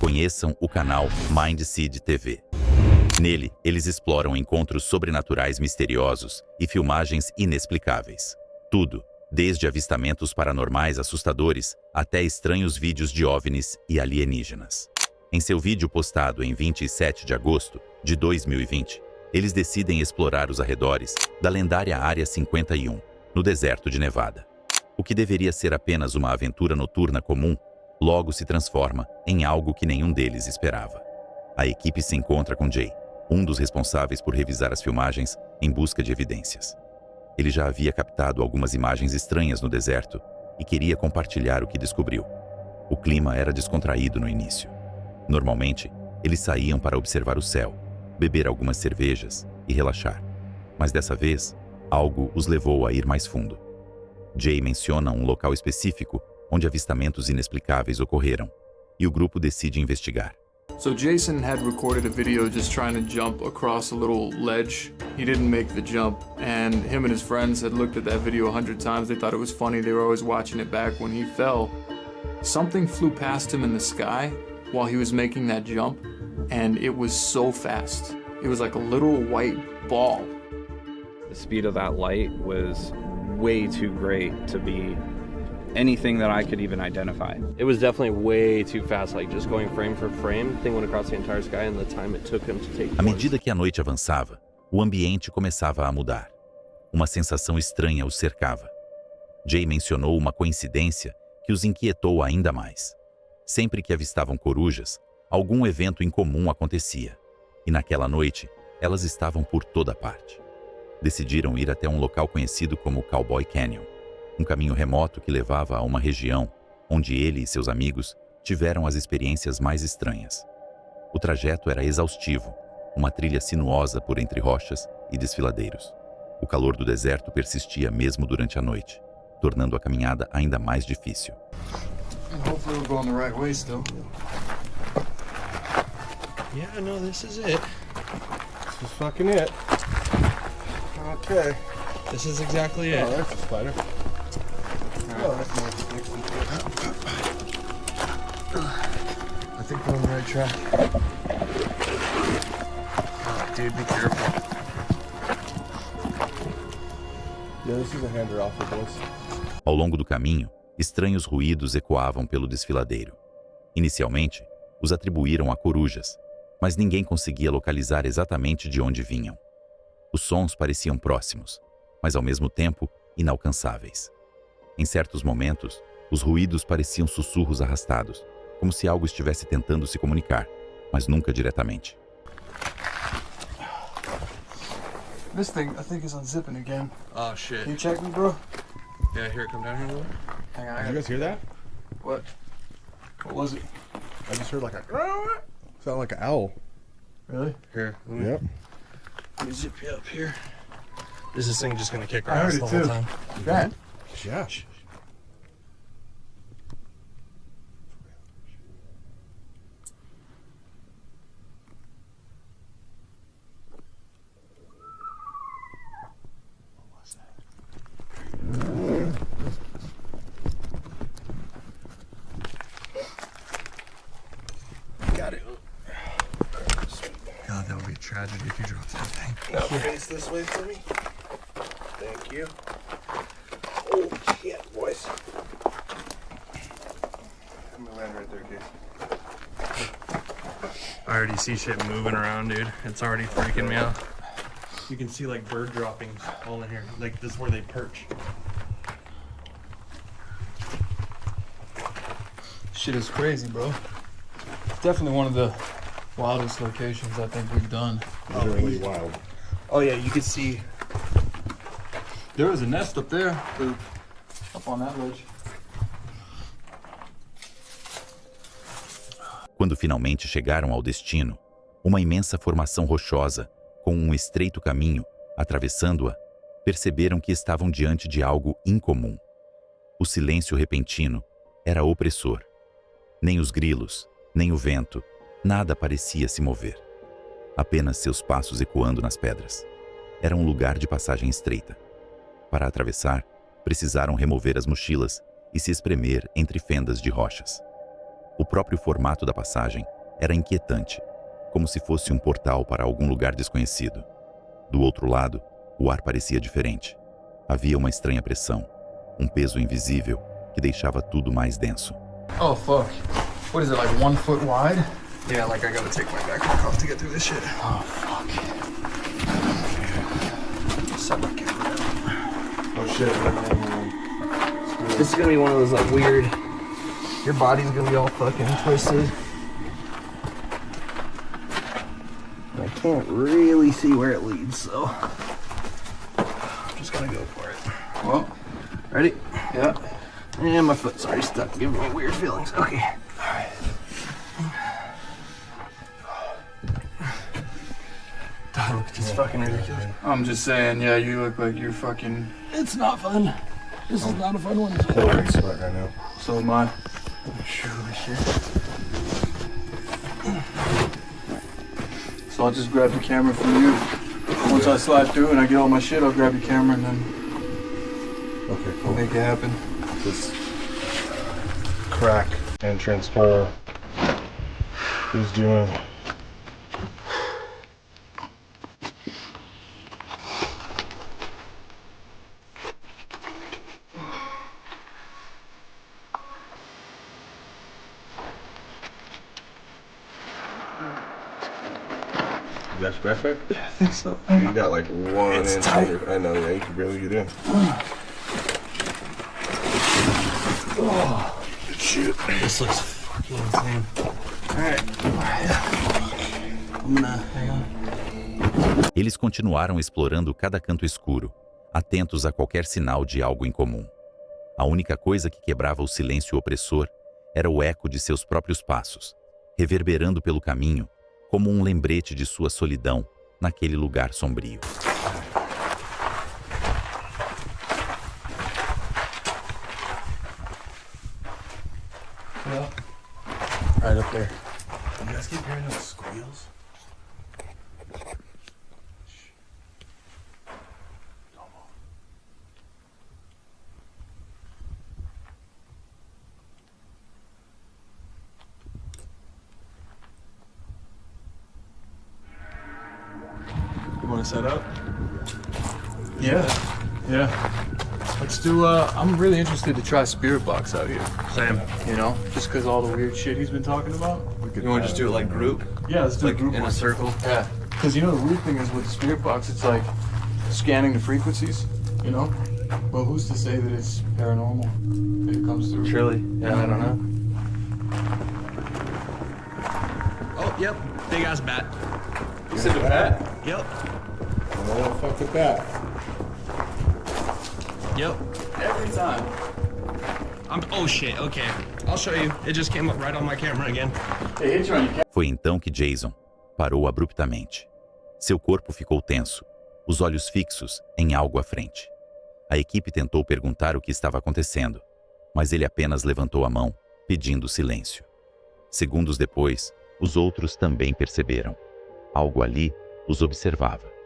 conheçam o canal Mindseed TV. Nele, eles exploram encontros sobrenaturais misteriosos e filmagens inexplicáveis. Tudo, desde avistamentos paranormais assustadores até estranhos vídeos de OVNIs e alienígenas. Em seu vídeo postado em 27 de agosto de 2020, eles decidem explorar os arredores da lendária Área 51, no deserto de Nevada. O que deveria ser apenas uma aventura noturna comum, logo se transforma em algo que nenhum deles esperava. A equipe se encontra com Jay, um dos responsáveis por revisar as filmagens em busca de evidências. Ele já havia captado algumas imagens estranhas no deserto e queria compartilhar o que descobriu. O clima era descontraído no início. Normalmente, eles saíam para observar o céu, beber algumas cervejas e relaxar. Mas dessa vez, algo os levou a ir mais fundo. Jay menciona um local específico onde avistamentos inexplicáveis ocorreram, e o grupo decide investigar. So Jason had recorded a video just trying to jump across a little ledge. He didn't make the jump, and him and his friends had looked at that video 100 times. They thought it was funny. They were always watching it back. When he fell, something flew past him in the sky while he was making that jump, and it was so fast. It was like a little white ball. The speed of that light was way too great to be anything that I could even identify. It was definitely way too fast, like just going frame for frame. The thing went across the entire sky and the time it took him to take À medida que a noite avançava, o ambiente começava a mudar. Uma sensação estranha os cercava. Jay mencionou uma coincidência que os inquietou ainda mais. Sempre que avistavam corujas, algum evento incomum acontecia. E naquela noite, elas estavam por toda parte. Decidiram ir até um local conhecido como Cowboy Canyon, um caminho remoto que levava a uma região onde ele e seus amigos tiveram as experiências mais estranhas. O trajeto era exaustivo, uma trilha sinuosa por entre rochas e desfiladeiros. O calor do deserto persistia mesmo durante a noite, tornando a caminhada ainda mais difícil. Hopefully we're going the right way still. Yeah, no, this is it. This is fucking it. Okay. This is exactly it. Oh, there's a spider. Oh, that's nice. I think we're on the right track. Oh, dude, be careful. Yeah, this is a hander off the boys. Ao longo do caminho, estranhos ruídos ecoavam pelo desfiladeiro. Inicialmente, os atribuíram a corujas, mas ninguém conseguia localizar exatamente de onde vinham. Os sons pareciam próximos, mas ao mesmo tempo inalcançáveis. Em certos momentos, os ruídos pareciam sussurros arrastados, como se algo estivesse tentando se comunicar, mas nunca diretamente. This thing, I think, is unzipping again. Oh, shit. Can you check me, bro? Yeah, here, come down here a little. Hang on. Did you guys hear that? What? What was it? I just heard like a... Sound like an owl. Really? Here. Yep. Let me zip you up here. Is this thing just gonna kick our I ass heard the it whole too. time? That? Yeah. Got it. God, that would be a tragedy if you dropped that thing. Now face this way for me. Thank you. Oh shit, boys. I'm gonna land right there, Casey. I already see shit moving around, dude. It's already freaking me out. You can see like bird droppings all in here. Like this is where they perch. Shit is crazy, bro. It's definitely one of the wildest locations I think we've done. Literally wild. Oh yeah, you can see. There was a nest up there, up on that ledge. Quando finalmente chegaram ao destino, uma imensa formação rochosa, com um estreito caminho, atravessando-a, perceberam que estavam diante de algo incomum. O silêncio repentino era opressor. Nem os grilos, nem o vento, nada parecia se mover. Apenas seus passos ecoando nas pedras. Era um lugar de passagem estreita. Para atravessar, precisaram remover as mochilas e se espremer entre fendas de rochas. O próprio formato da passagem era inquietante, como se fosse um portal para algum lugar desconhecido. Do outro lado, o ar parecia diferente. Havia uma estranha pressão, um peso invisível que deixava tudo mais denso. Oh fuck. What is it, like 1 foot wide? Yeah, like I gotta take my backpack off to get through this shit. Oh fuck. Set my camera down. Oh shit. This is gonna be one of those like weird. Your body's gonna be all fucking twisted. I can't really see where it leads, so I'm just gonna go for it. Well, Ready? yeah. And my foot's already stuck, giving me weird feelings. Okay. Alright. Look, it's fucking ridiculous. I'm just saying, yeah, you look like you're fucking... It's not fun. This is not a fun one. Sweat right now. So am I. So I'll just grab the camera from you. Once I slide through and I get all my shit, I'll grab your camera and then Okay, we'll make it happen. This crack entrance hole is doing. You got your backpack? I think so. You got like 1 inch. tight. I know, yeah, you can barely get in. Oh, shit. This looks fucking insane. Alright. I'm gonna hang on. Eles continuaram explorando cada canto escuro, atentos a qualquer sinal de algo incomum. A única coisa que quebrava o silêncio opressor era o eco de seus próprios passos, reverberando pelo caminho como um lembrete de sua solidão naquele lugar sombrio. Right up there. You guys keep hearing those squeals? You want to set up? Yeah, yeah. Let's do, I'm really interested to try Spirit Box out here. Same. You know, just because all the weird shit he's been talking about. You want to just do it like group? Yeah, let's do a group in a one. circle? Yeah, because you know the weird thing is with the Spirit Box, it's like scanning the frequencies, you know? But who's to say that it's paranormal if it comes through? Truly. Yeah, I don't know. Oh, yep. Big ass bat. You said the bat? Yep. Oh, fuck with that. Yep. Every time. Oh shit, okay. I'll show you. It just came up right on my camera again. Hey, hit you on your camera. Foi então que Jason parou abruptamente. Seu corpo ficou tenso, os olhos fixos em algo à frente. A equipe tentou perguntar o que estava acontecendo, mas ele apenas levantou a mão, pedindo silêncio. Segundos depois, os outros também perceberam. Algo ali os observava.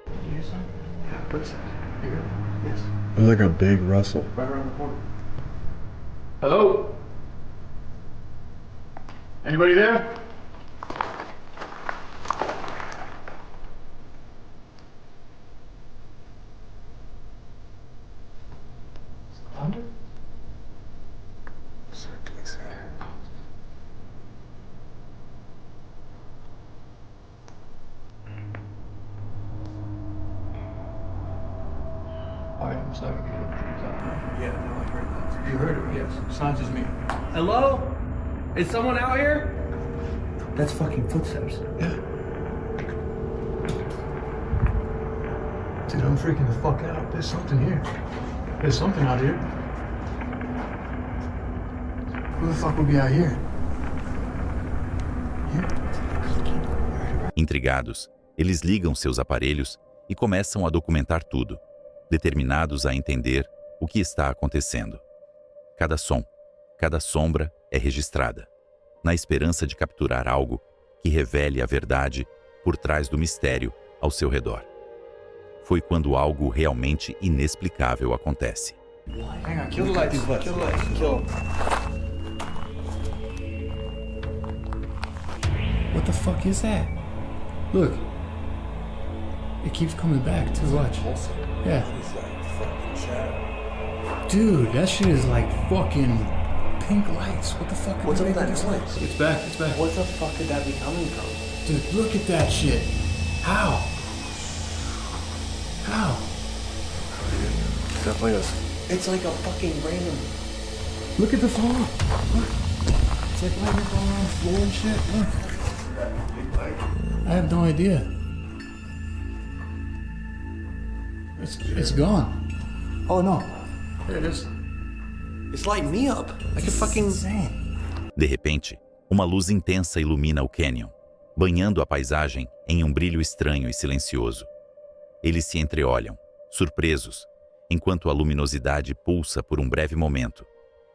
It was like a big rustle. Right around the corner. Hello? Anybody there? Thunder? Alright, I'm sorry. Yeah, no, I heard that. You heard it, yes. It's not just me. Hello? Is someone out here? That's fucking footsteps. Yeah. Dude, I'm freaking the fuck out. There's something here. There's something out here. Who the fuck would be out here? Intrigados, eles ligam seus aparelhos e começam a documentar tudo, determinados a entender o que está acontecendo. Cada som, cada sombra é registrada, na esperança de capturar algo que revele a verdade por trás do mistério ao seu redor. Foi quando algo realmente inexplicável acontece. Hang on, kill the lights. Kill the lights. Kill. What the fuck is that? Look. It keeps coming back too. Watch. Yeah. Dude, that shit is like fucking pink lights. What the fuck? What's up with that noise? It's back. It's back. What the fuck could that be coming from? Dude, look at that shit. How? How? Definitely is. It's like a fucking random. Look at the phone. Look. It's like lighting up all around the floor and shit. Look. I have no idea. It's gone. Oh no. There it is. It's lighting me up. I could fucking. Insane. De repente, uma luz intensa ilumina o canyon, banhando a paisagem em um brilho estranho e silencioso. Eles se entreolham, surpresos, enquanto a luminosidade pulsa por um breve momento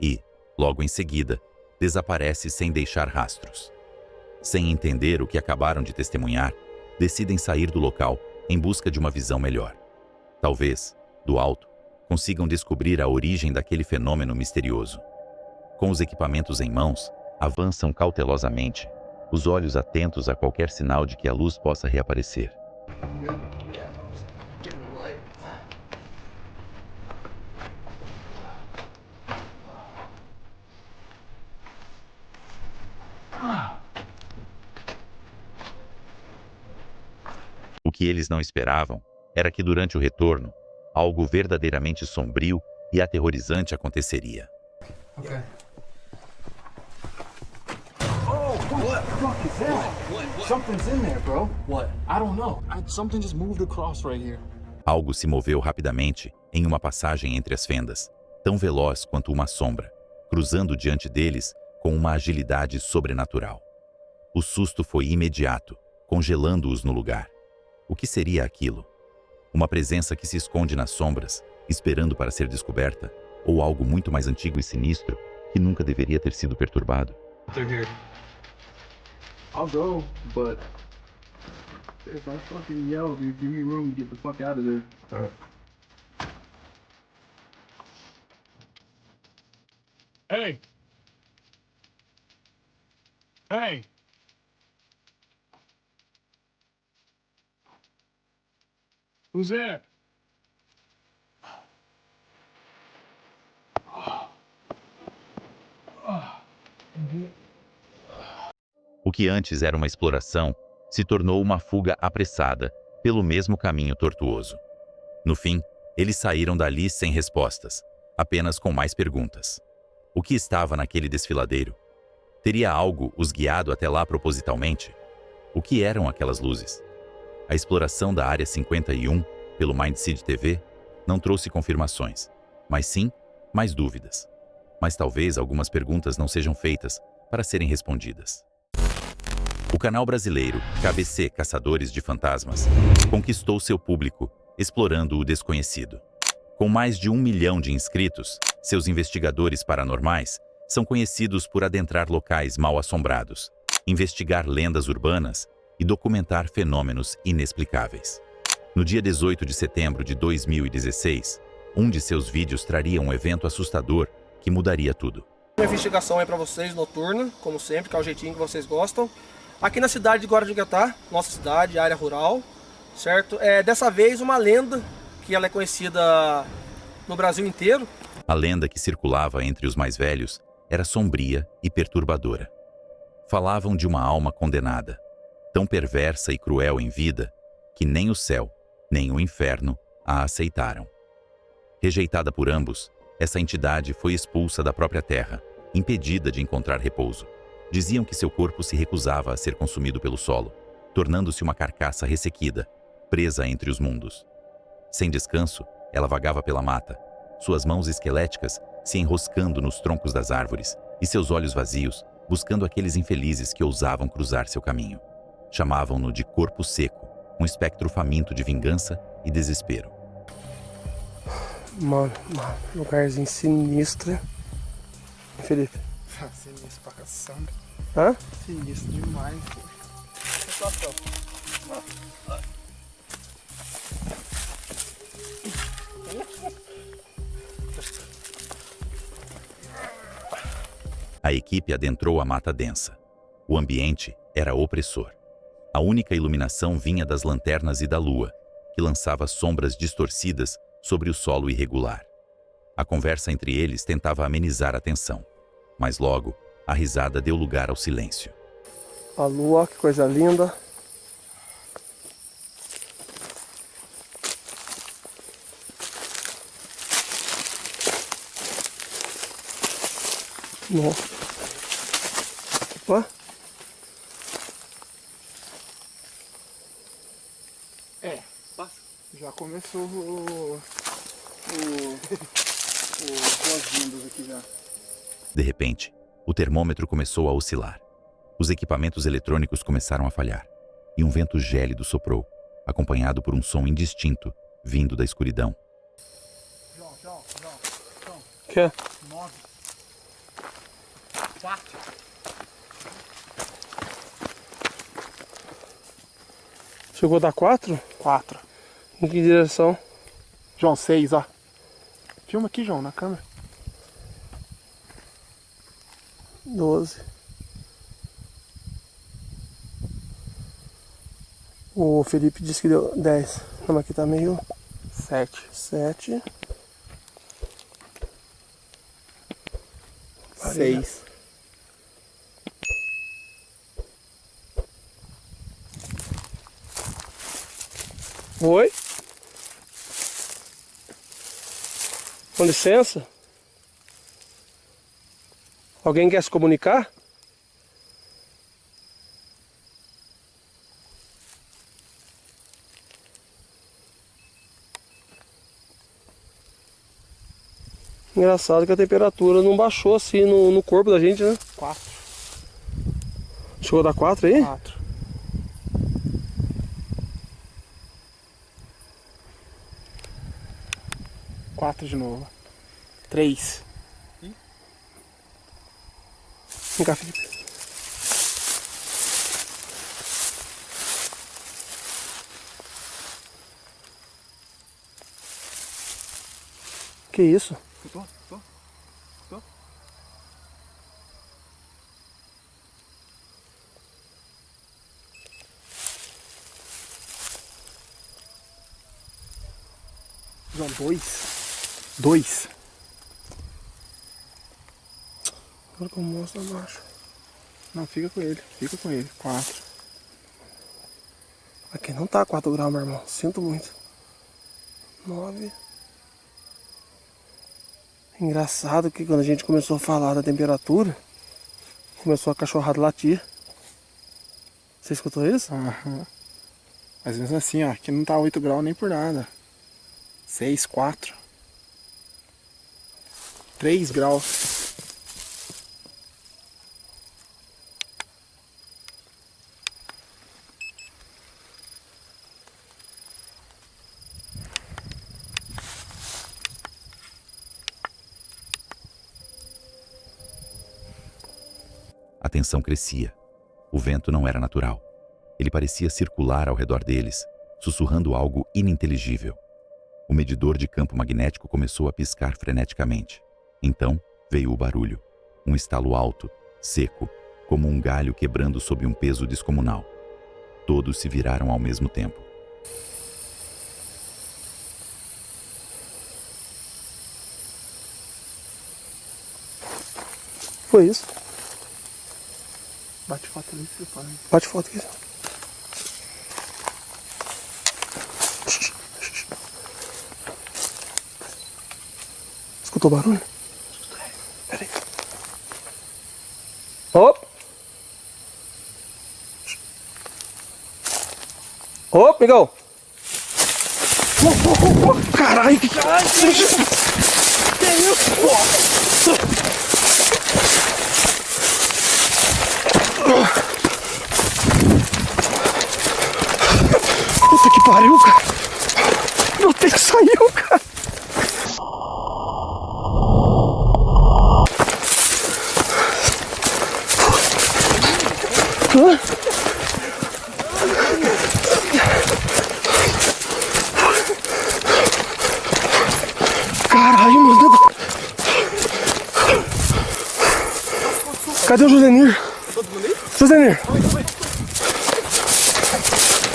e, logo em seguida, desaparece sem deixar rastros. Sem entender o que acabaram de testemunhar, decidem sair do local em busca de uma visão melhor. Talvez, do alto, consigam descobrir a origem daquele fenômeno misterioso. Com os equipamentos em mãos, avançam cautelosamente, os olhos atentos a qualquer sinal de que a luz possa reaparecer. O que eles não esperavam era que durante o retorno, algo verdadeiramente sombrio e aterrorizante aconteceria. Okay. Oh, what the fuck is that? Something's in there, bro. What? I don't know. Something just moved across right here. Algo se moveu rapidamente em uma passagem entre as fendas, tão veloz quanto uma sombra, cruzando diante deles com uma agilidade sobrenatural. O susto foi imediato, congelando-os no lugar. O que seria aquilo? Uma presença que se esconde nas sombras, esperando para ser descoberta, ou algo muito mais antigo e sinistro que nunca deveria ter sido perturbado? They're here. I'll go, but if I fucking yell, dude, give me room to get the fuck out of there. Hey. Hey. Who's there? O que antes era uma exploração se tornou uma fuga apressada pelo mesmo caminho tortuoso. No fim, eles saíram dali sem respostas, apenas com mais perguntas. O que estava naquele desfiladeiro? Teria algo os guiado até lá propositalmente? O que eram aquelas luzes? A exploração da Área 51 pelo Mindseed TV não trouxe confirmações, mas sim mais dúvidas. Mas talvez algumas perguntas não sejam feitas para serem respondidas. O canal brasileiro KBC Caçadores de Fantasmas conquistou seu público explorando o desconhecido. Com mais de 1 milhão de inscritos, seus investigadores paranormais são conhecidos por adentrar locais mal assombrados, investigar lendas urbanas e documentar fenômenos inexplicáveis. No dia 18 de setembro de 2016, um de seus vídeos traria um evento assustador que mudaria tudo. Uma investigação aí pra vocês, noturna, como sempre, que é o jeitinho que vocês gostam. Aqui na cidade de Guaratinguetá, nossa cidade, área rural, certo? Dessa vez uma lenda, que ela é conhecida no Brasil inteiro. A lenda que circulava entre os mais velhos era sombria e perturbadora. Falavam de uma alma condenada, tão perversa e cruel em vida, que nem o céu, nem o inferno a aceitaram. Rejeitada por ambos, essa entidade foi expulsa da própria terra, impedida de encontrar repouso. Diziam que seu corpo se recusava a ser consumido pelo solo, tornando-se uma carcaça ressequida, presa entre os mundos. Sem descanso, ela vagava pela mata, suas mãos esqueléticas se enroscando nos troncos das árvores e seus olhos vazios, buscando aqueles infelizes que ousavam cruzar seu caminho. Chamavam-no de corpo seco, um espectro faminto de vingança e desespero. Mano, lugarzinho sinistro. Felipe. Sinistro pra caçamba. Hã? Sinistro demais. A equipe adentrou a mata densa. O ambiente era opressor. A única iluminação vinha das lanternas e da lua, que lançava sombras distorcidas sobre o solo irregular. A conversa entre eles tentava amenizar a tensão, mas logo a risada deu lugar ao silêncio. A lua, que coisa linda. Nossa. Opa. É, já começou boas-vindas aqui já. De repente, o termômetro começou a oscilar. Os equipamentos eletrônicos começaram a falhar, e um vento gélido soprou, acompanhado por um som indistinto, vindo da escuridão. João. Que é? 9. 4. Chegou a dar 4? 4. Em que direção? João, 6, ó. Filma aqui, João, na câmera. 12. O Felipe disse que deu 10. Não, aqui tá meio... 7. 7. 6. Oi? Com licença? Alguém quer se comunicar? Engraçado que a temperatura não baixou assim no corpo da gente, né? 4. Chegou a dar 4 aí? 4. 4 de novo. 3. Vem cá, Felipe. Que isso? Tô. João, 2. Agora que eu mostro abaixo. Não, fica com ele. 4. Aqui não tá 4 graus, meu irmão. Sinto muito. 9. Engraçado que quando a gente começou a falar da temperatura, começou a cachorrada latir. Você escutou isso? Aham. Mas mesmo assim, ó, aqui não tá 8 graus nem por nada. 6, 4. 3 graus. A tensão crescia. O vento não era natural. Ele parecia circular ao redor deles, sussurrando algo ininteligível. O medidor de campo magnético começou a piscar freneticamente. Então veio o barulho. Um estalo alto, seco, como um galho quebrando sob um peso descomunal. Todos se viraram ao mesmo tempo. Foi isso. Bate foto ali, seu pai. Bate foto aqui. Escutou o barulho? Peraí. Op! Op, amigão! Caralho, que caralho! Que isso, pô? Puta que pariu, cara! Meu tempo saiu, cara! Caralho, mano! Cadê o Josenir? Josenir!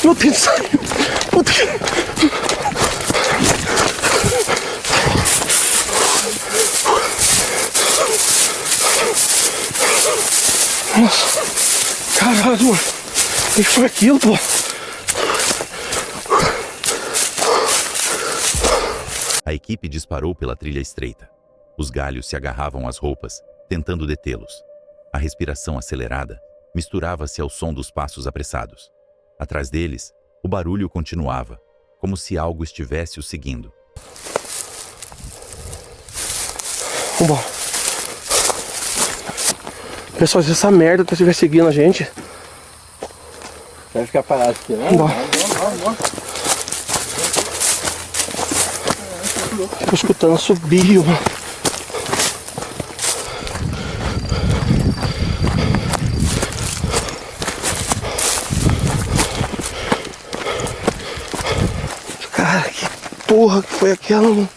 Meu Deus, saiu. Puta que... Nossa. Caralho, mano. O que foi aquilo, pô? A equipe disparou pela trilha estreita. Os galhos se agarravam às roupas, tentando detê-los. A respiração acelerada misturava-se ao som dos passos apressados. Atrás deles, o barulho continuava, como se algo estivesse os seguindo. Vambora. Pessoal, se essa merda estiver seguindo a gente... Vai ficar parado aqui, né? Vambora. Tô escutando assobio, mano. Cara, que porra que foi aquela, mano?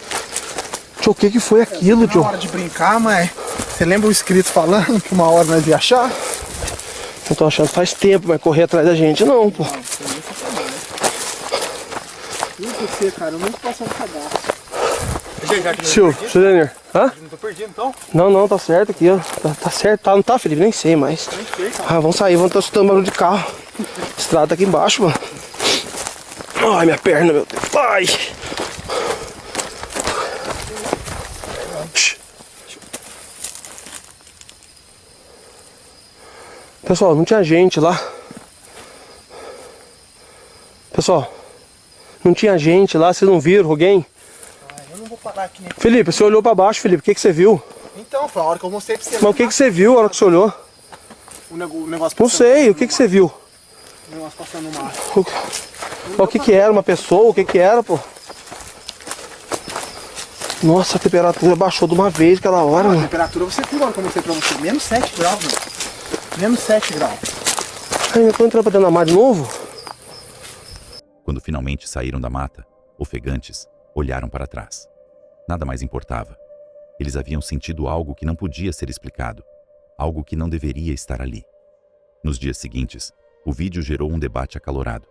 Tio, o que foi aquilo, tio? Na hora de brincar, mas você lembra o escrito falando que uma hora nós ia achar? Eu tô achando faz tempo, mas correr atrás da gente não, pô. E você, cara? Eu nunca passei um cadastro. Seu Daniel, hã? Não tô perdido, então? Não, tá certo aqui, ó. Tá certo, tá, não tá, Felipe? Nem sei mais. Ah, vamos sair, vamos estar escutando barulho de carro. Estrada tá aqui embaixo, mano. Ai, minha perna, meu Deus. Ai. Pessoal, não tinha gente lá. Pessoal, não tinha gente lá, vocês não viram alguém? Eu não vou parar aqui nem... Felipe, você olhou pra baixo, Felipe, o que você viu? Então, foi a hora que eu mostrei pra você. Mas o que você viu a hora que você olhou? O negócio Não sei, o que você viu? O negócio passando no mar. O que era? Uma pessoa? O que era, pô? Nossa, a temperatura baixou de uma vez aquela hora, A mano. temperatura você viu, como eu mostrei pra você. Menos 7 graus, mano. Menos 7 graus. Ainda tô entrando pra dentro da mar de novo? Quando finalmente saíram da mata, ofegantes, olharam para trás. Nada mais importava. Eles haviam sentido algo que não podia ser explicado. Algo que não deveria estar ali. Nos dias seguintes, o vídeo gerou um debate acalorado.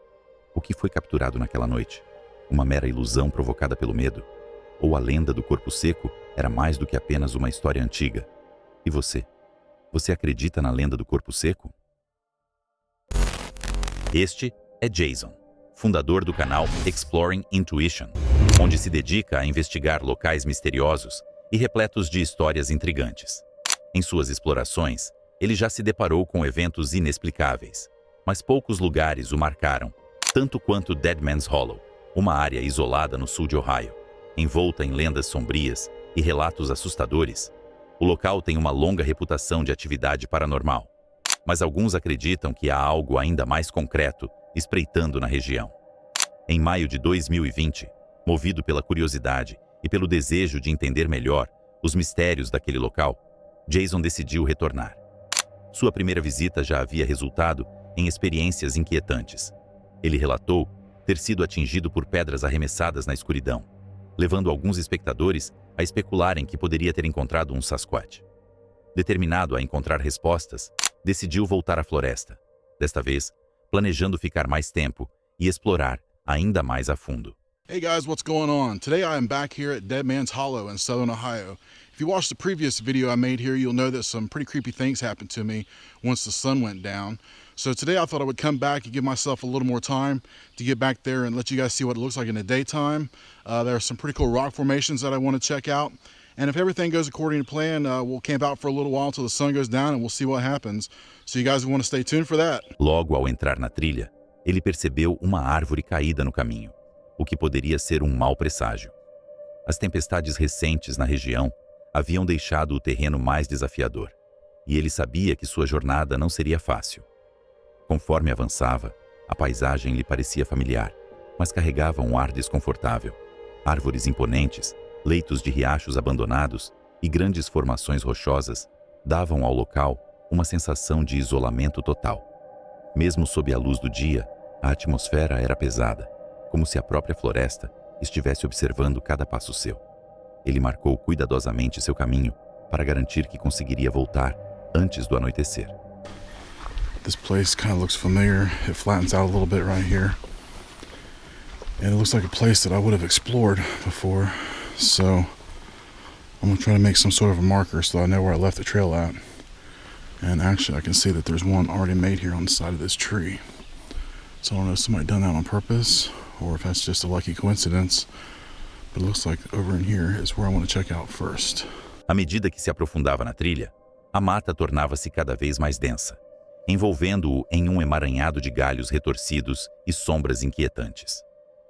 O que foi capturado naquela noite? Uma mera ilusão provocada pelo medo? Ou a lenda do corpo seco era mais do que apenas uma história antiga? E você? Você acredita na lenda do corpo seco? Este é Jason, fundador do canal Exploring Intuition, onde se dedica a investigar locais misteriosos e repletos de histórias intrigantes. Em suas explorações, ele já se deparou com eventos inexplicáveis, mas poucos lugares o marcaram, tanto quanto Dead Man's Hollow, uma área isolada no sul de Ohio, envolta em lendas sombrias e relatos assustadores. O local tem uma longa reputação de atividade paranormal, mas alguns acreditam que há algo ainda mais concreto espreitando na região. Em maio de 2020, movido pela curiosidade e pelo desejo de entender melhor os mistérios daquele local, Jason decidiu retornar. Sua primeira visita já havia resultado em experiências inquietantes. Ele relatou ter sido atingido por pedras arremessadas na escuridão, levando alguns espectadores a especularem que poderia ter encontrado um Sasquatch. Determinado a encontrar respostas, decidiu voltar à floresta, desta vez planejando ficar mais tempo e explorar ainda mais a fundo. Hey guys, what's going on? Today I am back here at Dead Man's Hollow in southern Ohio. If you watched the previous video I made here, you'll know that some pretty creepy things happened to me once the sun went down. So today I thought I would come back and give myself a little more time to get back there and let you guys see what it looks like in the daytime. There are some pretty cool rock formations that I want to check out. And if everything goes according to plan, we'll camp out for a little while until the sun goes down and we'll see what happens. So you guys want to stay tuned for that. Logo ao entrar na trilha, ele percebeu uma árvore caída no caminho, o que poderia ser um mau presságio. As tempestades recentes na região haviam deixado o terreno mais desafiador, e ele sabia que sua jornada não seria fácil. Conforme avançava, a paisagem lhe parecia familiar, mas carregava um ar desconfortável. Árvores imponentes, leitos de riachos abandonados e grandes formações rochosas davam ao local uma sensação de isolamento total. Mesmo sob a luz do dia, a atmosfera era pesada, como se a própria floresta estivesse observando cada passo seu. Ele marcou cuidadosamente seu caminho para garantir que conseguiria voltar antes do anoitecer. This place kind of looks familiar. It flattens out a little bit right here. And it looks like a place that I would have explored before. So I'm going to try to make some sort of a marker so I know where I left the trail at. And actually I can see that there's one already made here on the side of this tree. So I don't know if somebody done that on purpose or if that's just a lucky coincidence. But it looks like over in here is where I want to check out first. À medida que se aprofundava na trilha, a mata tornava-se cada vez mais densa, envolvendo-o em um emaranhado de galhos retorcidos e sombras inquietantes.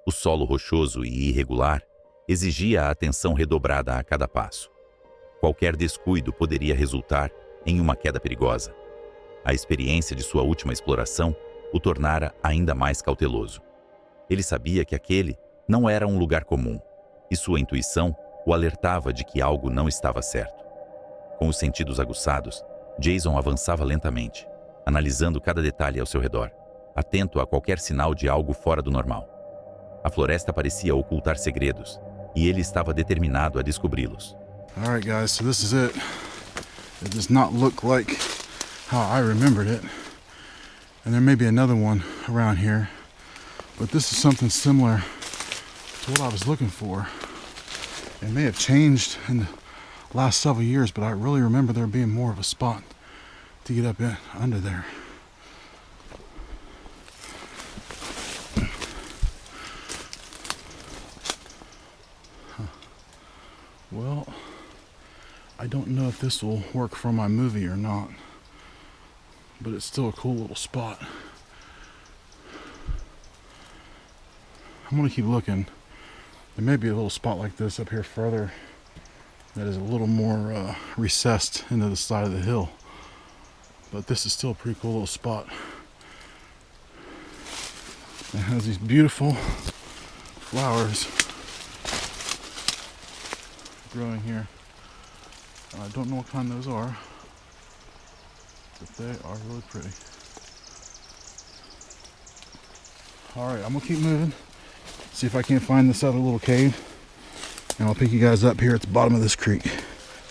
O solo rochoso e irregular exigia a atenção redobrada a cada passo. Qualquer descuido poderia resultar em uma queda perigosa. A experiência de sua última exploração o tornara ainda mais cauteloso. Ele sabia que aquele não era um lugar comum, e sua intuição o alertava de que algo não estava certo. Com os sentidos aguçados, Jason avançava lentamente, analisando cada detalhe ao seu redor, atento a qualquer sinal de algo fora do normal. A floresta parecia ocultar segredos, e ele estava determinado a descobri-los. Alright guys, so this is it. It does not look like how I remembered it. And there may be another one around here. But this is something similar to what I was looking for. It may have changed in the last several years, but I really remember there being more of a spot to get up in under there. Well, I don't know if this will work for my movie or not, but it's still a cool little spot. I'm gonna keep looking. There may be a little spot like this up here further that is a little more recessed into the side of the hill, but this is still a pretty cool little spot. It has these beautiful flowers growing here. I don't know what kind those are, but they are really pretty. Alright, I'm gonna keep moving, see if I can't find this other little cave, and I'll pick you guys up here at the bottom of this creek.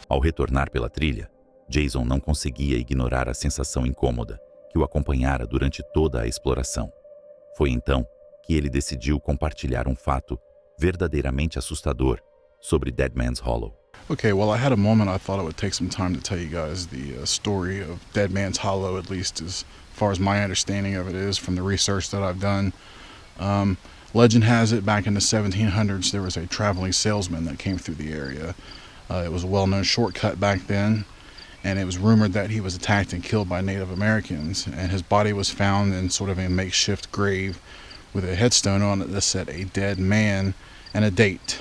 Ao retornar pela trilha, Jason não conseguia ignorar a sensação incômoda que o acompanhara durante toda a exploração. Foi então que ele decidiu compartilhar um fato verdadeiramente assustador sobre Dead Man's Hollow. Okay, well, I had a moment I thought it would take some time to tell you guys the story of Dead Man's Hollow, at least as far as my understanding of it is from the research that I've done. Legend has it back in the 1700s there was a traveling salesman that came through the area. It was a well-known shortcut back then, and it was rumored that he was attacked and killed by Native Americans, and his body was found in sort of a makeshift grave with a headstone on it that said a dead man and a date.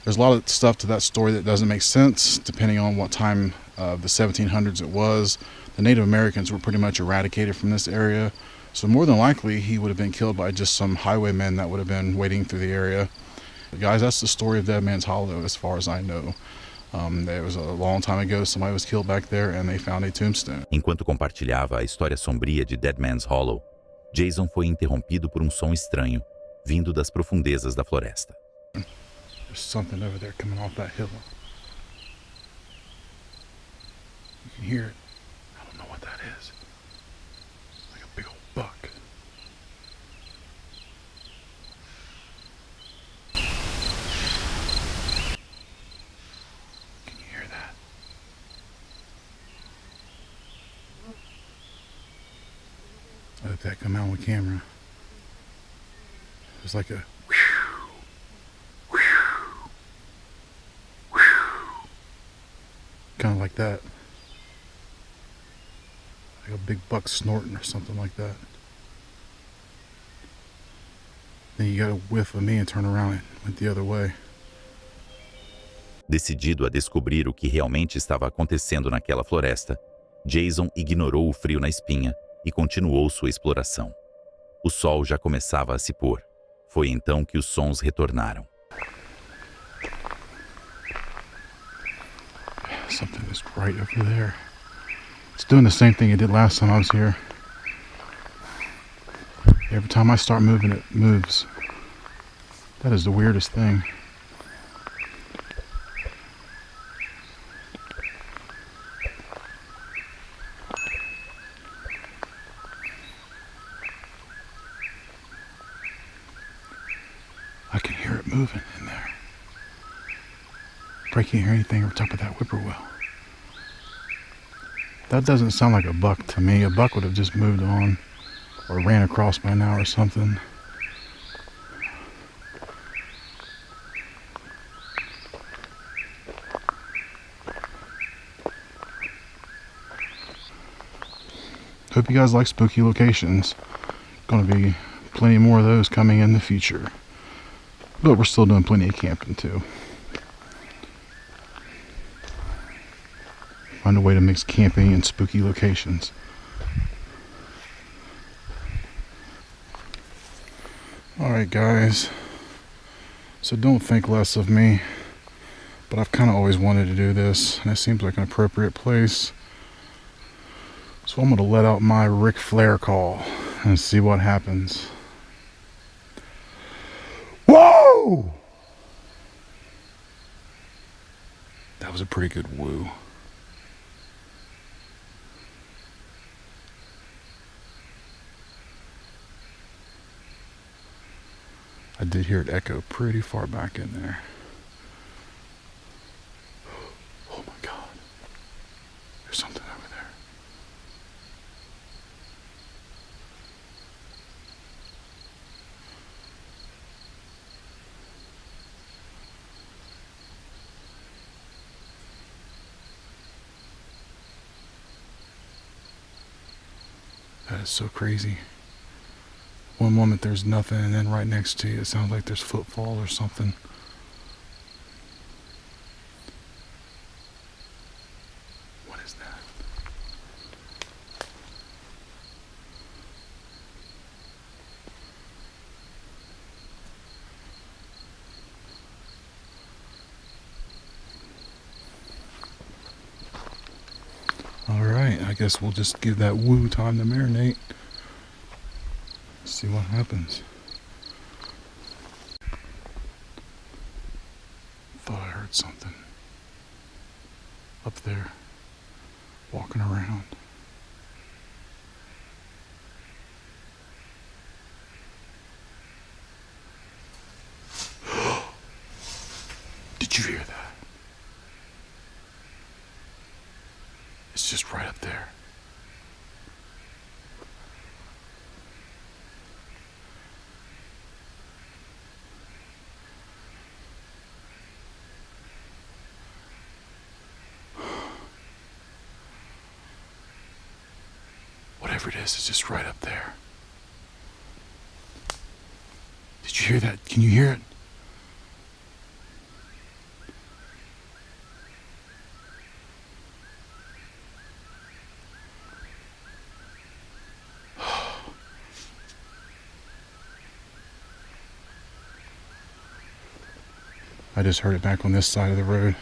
There's a lot of stuff to that story that doesn't make sense depending on what time of the 1700s it was. The Native Americans were pretty much eradicated from this area, so more than likely he would have been killed by just some highwaymen that would have been waiting through the area. But guys, that's the story of Dead Man's Hollow as far as I know. There was a long time ago somebody was killed back there and they found a tombstone. Enquanto compartilhava a história sombria de Dead Man's Hollow, Jason foi interrompido por um som estranho, vindo das profundezas da floresta. There's something over there coming off that hill. You can hear it. I don't know what that is. Like a big old buck. Can you hear that? I let that come out on camera. It was like a kind of like that, like a big buck snorting or something like that. Then you got a whiff of me and turn around and went the other way. Decidido a descobrir o que realmente estava acontecendo naquela floresta, Jason ignorou o frio na espinha e continuou sua exploração. O sol já começava a se pôr. Foi então que os sons retornaram. Something is right over there. It's doing the same thing it did last time I was here. Every time I start moving, it moves. That is the weirdest thing. moving in there. Probably can't hear anything over top of that whippoorwill. That doesn't sound like a buck to me. A buck would have just moved on or ran across by now or something. Hope you guys like spooky locations. Gonna be plenty more of those coming in the future. But we're still doing plenty of camping too. Find a way to mix camping and spooky locations. Alright guys, so don't think less of me, but I've kind of always wanted to do this, and it seems like an appropriate place. So I'm going to let out my Ric Flair call and see what happens. Whoa! That was a pretty good woo. I did hear it echo pretty far back in there. Oh my God. There's something over there. That is so crazy. One moment there's nothing, and then right next to you it sounds like there's footfall or something. What is that? Alright, I guess we'll just give that woo time to marinate. See what happens. Thought I heard something up there walking around. Did you hear that? It's just right up there. Whatever it is, it's just right up there. Did you hear that? Can you hear it? I just heard it back on this side of the road.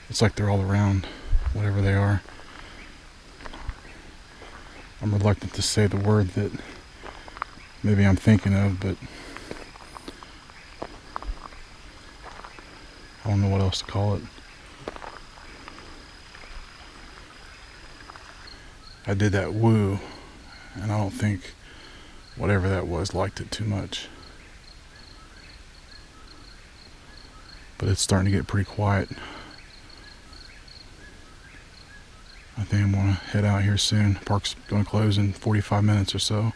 It's like they're all around, whatever they are. I'm reluctant to say the word that maybe I'm thinking of, but I don't know what else to call it. I did that woo, and I don't think whatever that was liked it too much. But it's starting to get pretty quiet. I think I'm gonna head out here soon. Park's gonna close in 45 minutes or so.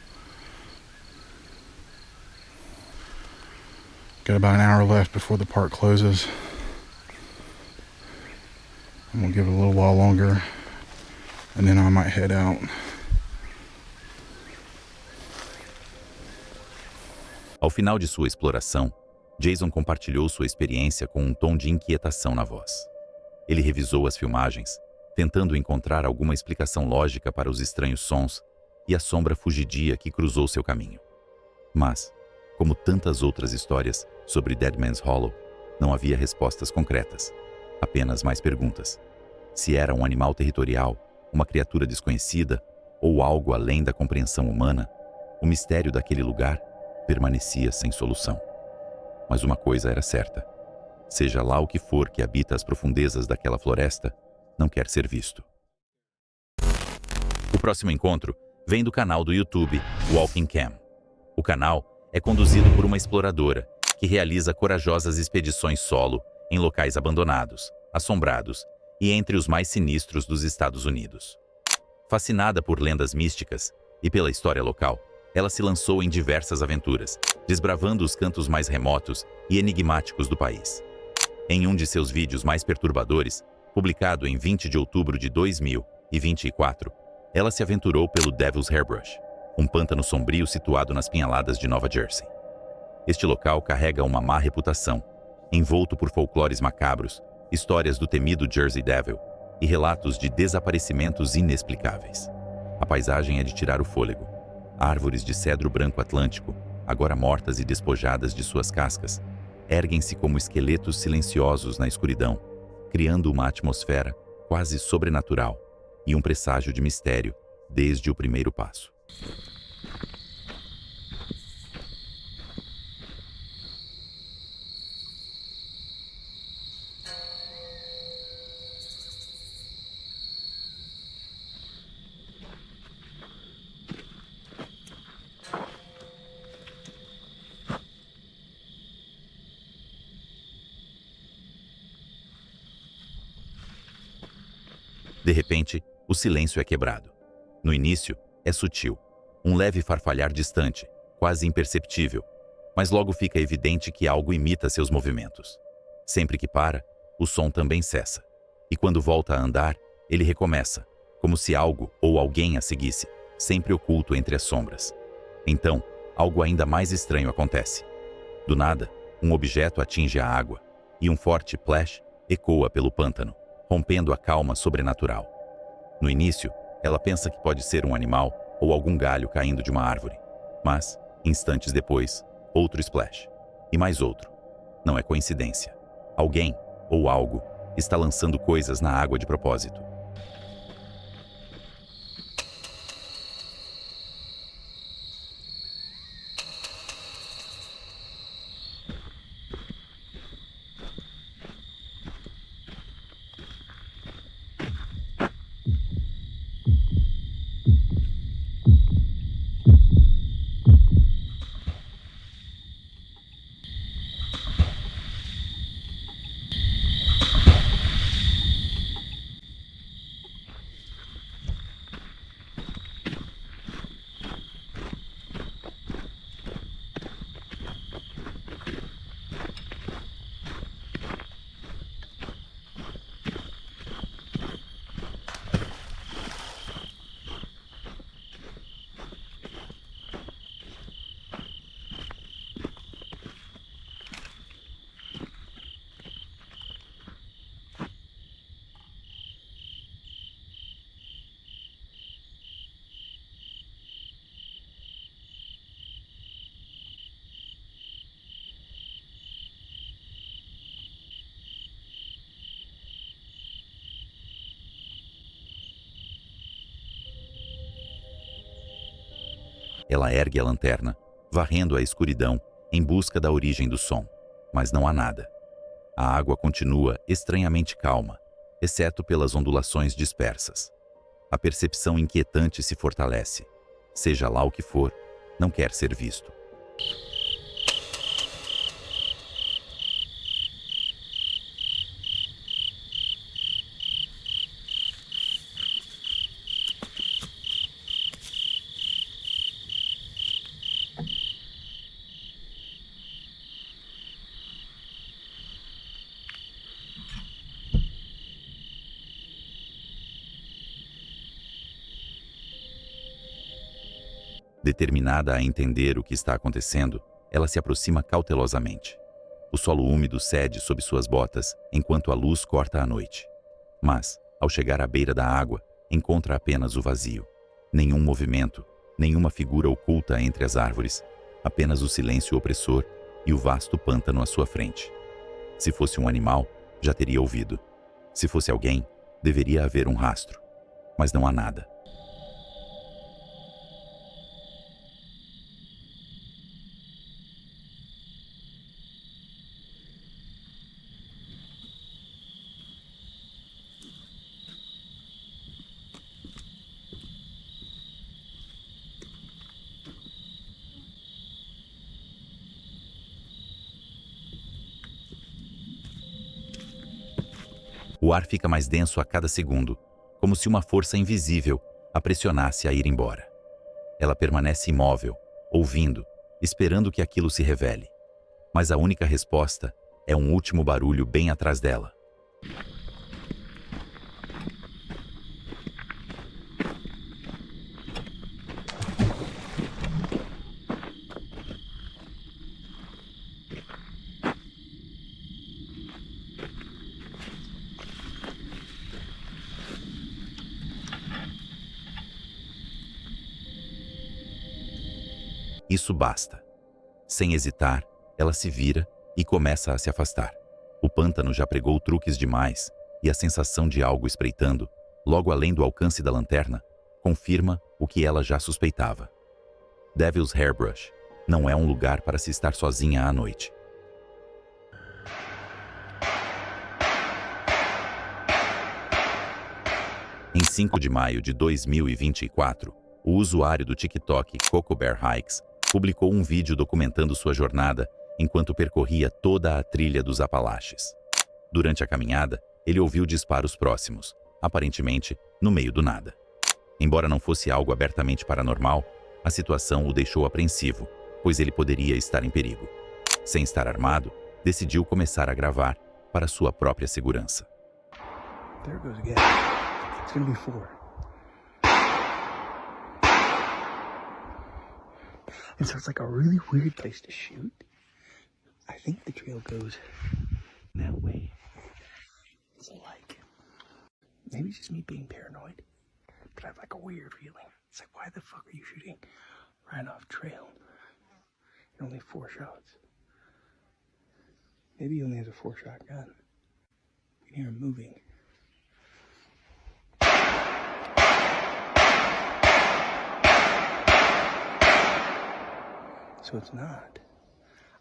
Got about an hour left before the park closes. I'm gonna give it a little while longer, and then I might head out. Ao final de sua exploração, Jason compartilhou sua experiência com um tom de inquietação na voz. Ele revisou as filmagens, tentando encontrar alguma explicação lógica para os estranhos sons e a sombra fugidia que cruzou seu caminho. Mas, como tantas outras histórias sobre Dead Man's Hollow, não havia respostas concretas, apenas mais perguntas. Se era um animal territorial, uma criatura desconhecida ou algo além da compreensão humana, o mistério daquele lugar permanecia sem solução. Mas uma coisa era certa: seja lá o que for que habita as profundezas daquela floresta, não quer ser visto. O próximo encontro vem do canal do YouTube Walking Cam. O canal é conduzido por uma exploradora que realiza corajosas expedições solo em locais abandonados, assombrados e entre os mais sinistros dos Estados Unidos. Fascinada por lendas místicas e pela história local, ela se lançou em diversas aventuras, desbravando os cantos mais remotos e enigmáticos do país. Em um de seus vídeos mais perturbadores, publicado em 20 de outubro de 2024, ela se aventurou pelo Devil's Hairbrush, um pântano sombrio situado nas Pinhaladas de Nova Jersey. Este local carrega uma má reputação, envolto por folclores macabros, histórias do temido Jersey Devil e relatos de desaparecimentos inexplicáveis. A paisagem é de tirar o fôlego. Árvores de cedro branco atlântico, agora mortas e despojadas de suas cascas, erguem-se como esqueletos silenciosos na escuridão, criando uma atmosfera quase sobrenatural e um presságio de mistério desde o primeiro passo. De repente, o silêncio é quebrado. No início, é sutil, um leve farfalhar distante, quase imperceptível, mas logo fica evidente que algo imita seus movimentos. Sempre que para, o som também cessa, e quando volta a andar, ele recomeça, como se algo ou alguém a seguisse, sempre oculto entre as sombras. Então, algo ainda mais estranho acontece. Do nada, um objeto atinge a água, e um forte plash ecoa pelo pântano, rompendo a calma sobrenatural. No início, ela pensa que pode ser um animal ou algum galho caindo de uma árvore. Mas, instantes depois, outro splash. E mais outro. Não é coincidência. Alguém, ou algo, está lançando coisas na água de propósito. Ela ergue a lanterna, varrendo a escuridão em busca da origem do som, mas não há nada. A água continua estranhamente calma, exceto pelas ondulações dispersas. A percepção inquietante se fortalece. Seja lá o que for, não quer ser visto. Determinada a entender o que está acontecendo, ela se aproxima cautelosamente. O solo úmido cede sob suas botas enquanto a luz corta a noite. Mas, ao chegar à beira da água, encontra apenas o vazio. Nenhum movimento, nenhuma figura oculta entre as árvores, apenas o silêncio opressor e o vasto pântano à sua frente. Se fosse um animal, já teria ouvido. Se fosse alguém, deveria haver um rastro. Mas não há nada. O ar fica mais denso a cada segundo, como se uma força invisível a pressionasse a ir embora. Ela permanece imóvel, ouvindo, esperando que aquilo se revele. Mas a única resposta é um último barulho bem atrás dela. Isso basta. Sem hesitar, ela se vira e começa a se afastar. O pântano já pregou truques demais e a sensação de algo espreitando, logo além do alcance da lanterna, confirma o que ela já suspeitava. Devil's Hairbrush não é um lugar para se estar sozinha à noite. Em 5 de maio de 2024, o usuário do TikTok Coco Bear Hikes publicou um vídeo documentando sua jornada enquanto percorria toda a trilha dos Apalaches. Durante a caminhada, ele ouviu disparos próximos, aparentemente no meio do nada. Embora não fosse algo abertamente paranormal, a situação o deixou apreensivo, pois ele poderia estar em perigo. Sem estar armado, decidiu começar a gravar para sua própria segurança. There it goes again. It's gonna be 4. And so it's like a really weird place to shoot. I think the trail goes that way. So like, maybe it's just me being paranoid, but I have like a weird feeling. It's like, why the fuck are you shooting right off trail? And only 4 shots. Maybe he only has a 4-shot gun. You can hear him moving. So it's not.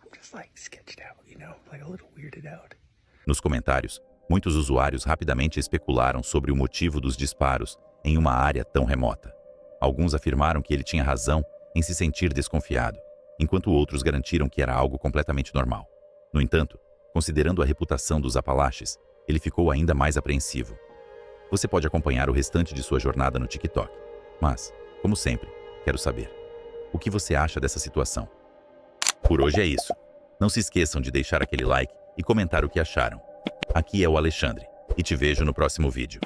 I'm just like sketched out, you know, like a little weirded out. Nos comentários, muitos usuários rapidamente especularam sobre o motivo dos disparos em uma área tão remota. Alguns afirmaram que ele tinha razão em se sentir desconfiado, enquanto outros garantiram que era algo completamente normal. No entanto, considerando a reputação dos Apalaches, ele ficou ainda mais apreensivo. Você pode acompanhar o restante de sua jornada no TikTok, mas, como sempre, quero saber: o que você acha dessa situação? Por hoje é isso. Não se esqueçam de deixar aquele like e comentar o que acharam. Aqui é o Alexandre, e te vejo no próximo vídeo.